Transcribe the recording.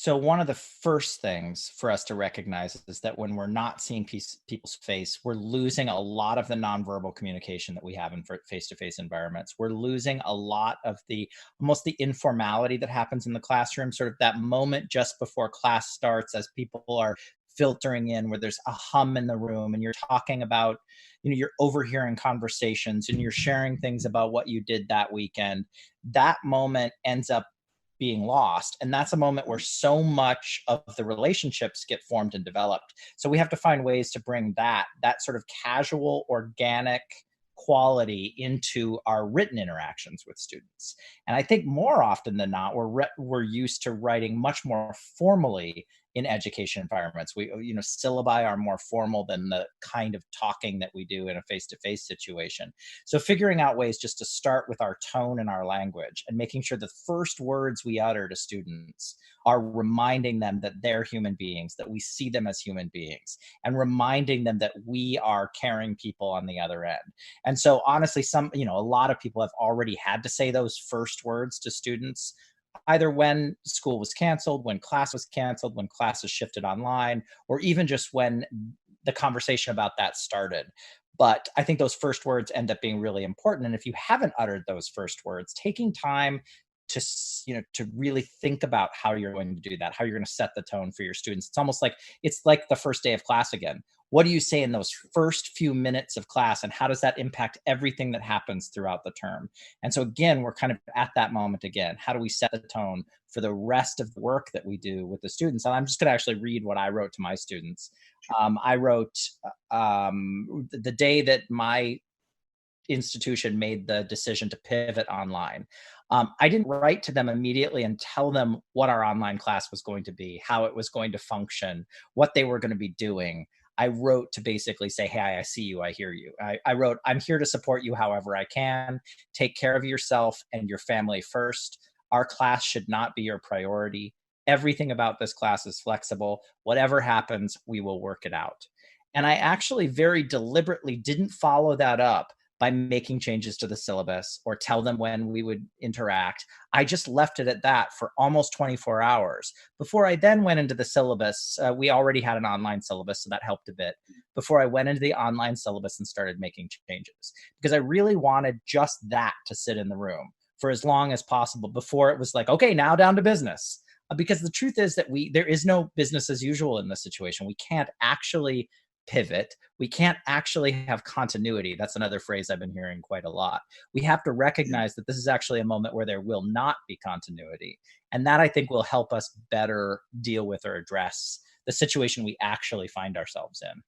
So one of the first things for us to recognize is that when we're not seeing people's face, we're losing a lot of the nonverbal communication that we have in face-to-face environments. We're losing a lot of the almost the informality that happens in the classroom, sort of that moment just before class starts as people are filtering in where there's a hum in the room and you're talking about, you're overhearing conversations and you're sharing things about what you did that weekend. That moment ends up being lost. And that's a moment where so much of the relationships get formed and developed. So we have to find ways to bring that sort of casual, organic quality into our written interactions with students. And I think more often than not, we're used to writing much more formally in education environments. Syllabi are more formal than the kind of talking that we do in a face-to-face situation. So figuring out ways just to start with our tone and our language and making sure the first words we utter to students are reminding them that they're human beings, that we see them as human beings, and reminding them that we are caring people on the other end. And so honestly, a lot of people have already had to say those first words to students, either when school was canceled, when class was canceled, when classes shifted online, or even just when the conversation about that started. But I think those first words end up being really important. And if you haven't uttered those first words, taking time to really think about how you're going to do that, how you're going to set the tone for your students. It's like the first day of class again. What do you say in those first few minutes of class, and how does that impact everything that happens throughout the term? And so again, we're kind of at that moment again. How do we set the tone for the rest of the work that we do with the students? And I'm just going to actually read what I wrote to my students. I wrote the day that my institution made the decision to pivot online. I didn't write to them immediately and tell them what our online class was going to be, how it was going to function, what they were going to be doing. I wrote to basically say, hey, I see you, I hear you. I wrote, I'm here to support you however I can. Take care of yourself and your family first. Our class should not be your priority. Everything about this class is flexible. Whatever happens, we will work it out. And I actually very deliberately didn't follow that up by making changes to the syllabus or tell them when we would interact. I just left it at that for almost 24 hours. Before I then went into the syllabus, we already had an online syllabus, so that helped a bit. Before I went into the online syllabus and started making changes, because I really wanted just that to sit in the room for as long as possible before it was like, okay, now down to business. Because the truth is that there is no business as usual in this situation. We can't actually pivot. We can't actually have continuity. That's another phrase I've been hearing quite a lot. We have to recognize that this is actually a moment where there will not be continuity. And that I think will help us better deal with or address the situation we actually find ourselves in.